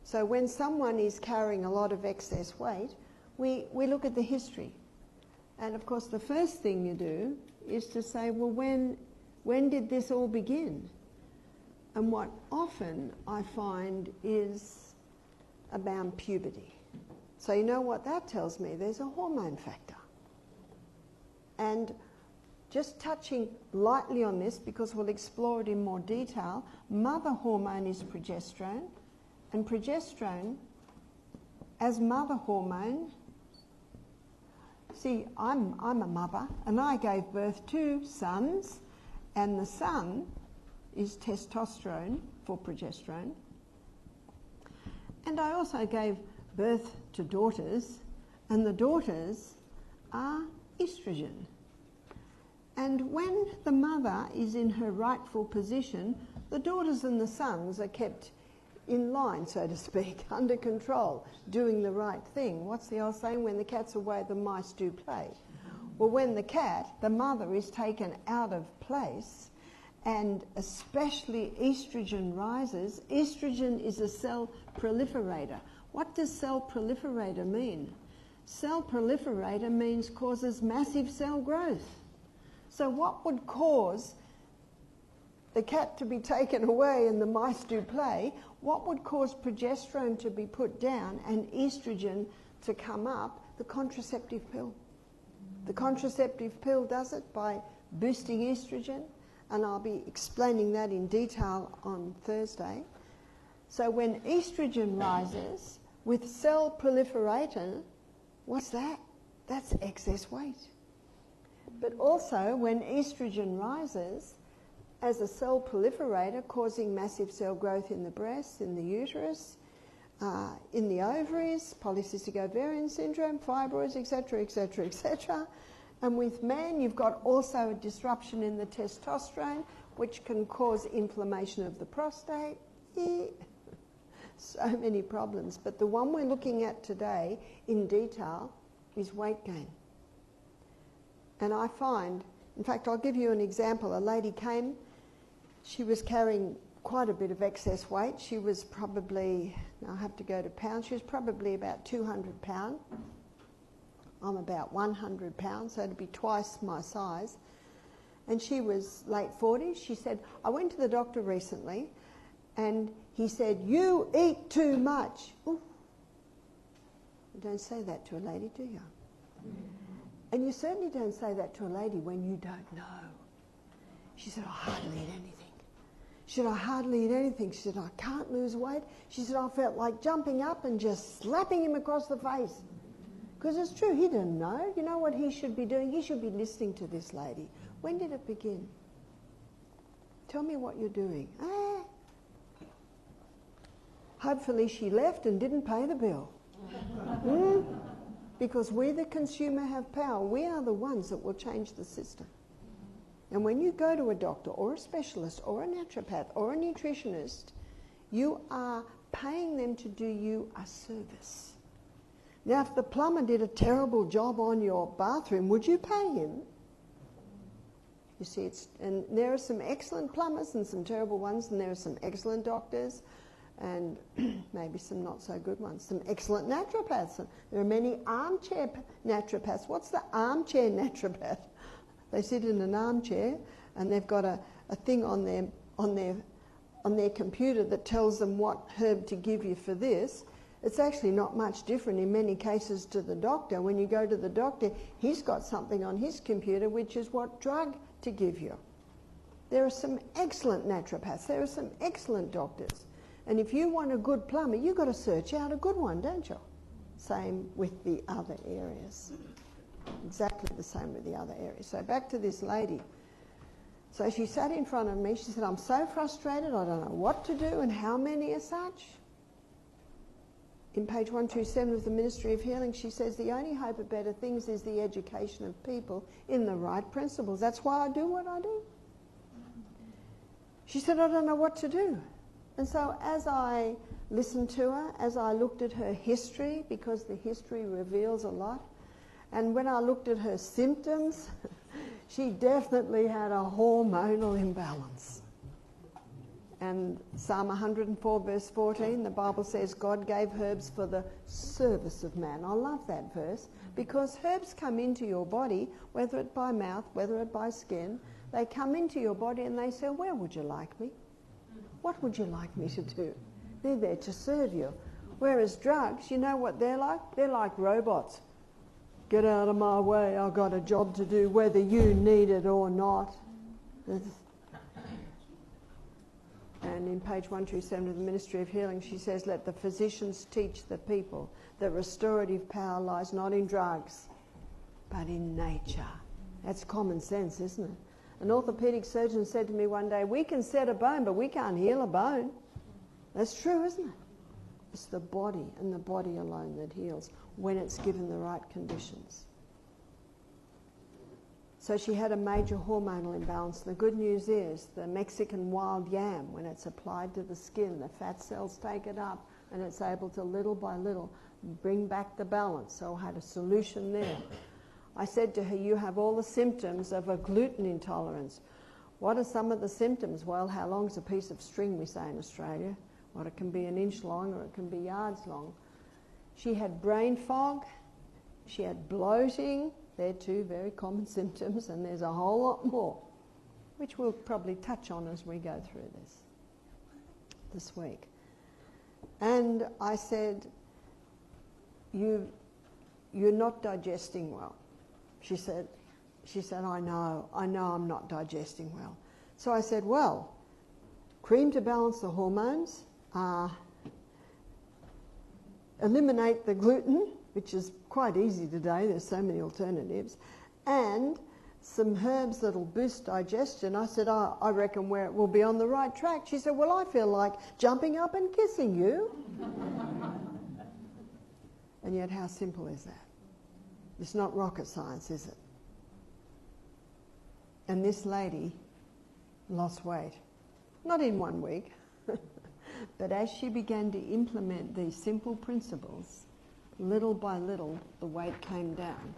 So when someone is carrying a lot of excess weight, we look at the history. And of course the first thing you do is to say, well, when did this all begin? And what often I find is about puberty. So you know what that tells me? There's a hormone factor. And just touching lightly on this, because we'll explore it in more detail, mother hormone is progesterone, and progesterone as mother hormone, see, I'm a mother, and I gave birth to sons, and the son is testosterone for progesterone. And I also gave birth to daughters, and the daughters are estrogen. And when the mother is in her rightful position, the daughters and the sons are kept in line, so to speak, under control, doing the right thing. What's the old saying? When the cat's away, the mice do play. Well, when the mother is taken out of place, and especially estrogen rises, estrogen is a cell proliferator. What does cell proliferator mean? Cell proliferator means causes massive cell growth. So what would cause the cat to be taken away and the mice do play? What would cause progesterone to be put down and estrogen to come up? The contraceptive pill. The contraceptive pill does it by boosting estrogen, and I'll be explaining that in detail on Thursday. So when estrogen rises with cell proliferator, what's that? That's excess weight. But also when estrogen rises as a cell proliferator, causing massive cell growth in the breast, in the uterus, in the ovaries, polycystic ovarian syndrome, fibroids, etc., etc., etc. And with men, you've got also a disruption in the testosterone, which can cause inflammation of the prostate. So many problems. But the one we're looking at today in detail is weight gain. And I find, in fact, I'll give you an example. A lady came, she was carrying quite a bit of excess weight. She was probably, I have to go to pounds, she was probably about 200 pounds. I'm about 100 pounds, so it'd be twice my size. And she was late 40s. She said, I went to the doctor recently, and he said, you eat too much. Ooh. You don't say that to a lady, do you? And you certainly don't say that to a lady when you don't know. She said, I hardly eat anything. She said, I hardly eat anything. She said, I can't lose weight. She said, I felt like jumping up and just slapping him across the face. Because it's true, he didn't know. You know what he should be doing? He should be listening to this lady. When did it begin? Tell me what you're doing. Hopefully she left and didn't pay the bill. Because we, the consumer, have power. We are the ones that will change the system. And when you go to a doctor or a specialist or a naturopath or a nutritionist, you are paying them to do you a service. Now, if the plumber did a terrible job on your bathroom, would you pay him? You see, and there are some excellent plumbers and some terrible ones, and there are some excellent doctors and maybe some not so good ones, some excellent naturopaths. And there are many armchair naturopaths. What's the armchair naturopath? They sit in an armchair and they've got a thing on their computer that tells them what herb to give you for this. It's actually not much different in many cases to the doctor. When you go to the doctor, he's got something on his computer which is what drug to give you. There are some excellent naturopaths. There are some excellent doctors. And if you want a good plumber, you've got to search out a good one, don't you? Same with the other areas. Exactly the same with the other areas. So back to this lady. So she sat in front of me. She said, I'm so frustrated. I don't know what to do and how many are such. In page 127 of the Ministry of Healing, she says, the only hope of better things is the education of people in the right principles. That's why I do what I do. She said, I don't know what to do. And so as I listened to her, as I looked at her history, because the history reveals a lot, and when I looked at her symptoms, she definitely had a hormonal imbalance. And Psalm 104 verse 14, the Bible says God gave herbs for the service of man. I love that verse because herbs come into your body, whether it by mouth, whether it by skin. They come into your body and they say, where would you like me? What would you like me to do? They're there to serve you. Whereas drugs, you know what they're like? They're like robots. Get out of my way, I've got a job to do whether you need it or not. And in page 127 of the Ministry of Healing, she says, let the physicians teach the people that restorative power lies not in drugs, but in nature. That's common sense, isn't it? An orthopaedic surgeon said to me one day, we can set a bone, but we can't heal a bone. That's true, isn't it? It's the body and the body alone that heals when it's given the right conditions. So she had a major hormonal imbalance. The good news is the Mexican wild yam, when it's applied to the skin, the fat cells take it up and it's able to little by little bring back the balance. So I had a solution there. I said to her, you have all the symptoms of a gluten intolerance. What are some of the symptoms? Well, how long's a piece of string, we say in Australia? Well, it can be an inch long or it can be yards long. She had brain fog, she had bloating. They're two very common symptoms, and there's a whole lot more, which we'll probably touch on as we go through this week. And I said, you're not digesting well. She said, I know I'm not digesting well. So I said, well, cream to balance the hormones, eliminate the gluten, which is quite easy today, there's so many alternatives, and some herbs that'll boost digestion. I said, I reckon we'll be on the right track. She said, well, I feel like jumping up and kissing you. And yet, how simple is that? It's not rocket science, is it? And this lady lost weight. Not in 1 week, but as she began to implement these simple principles, little by little, the weight came down.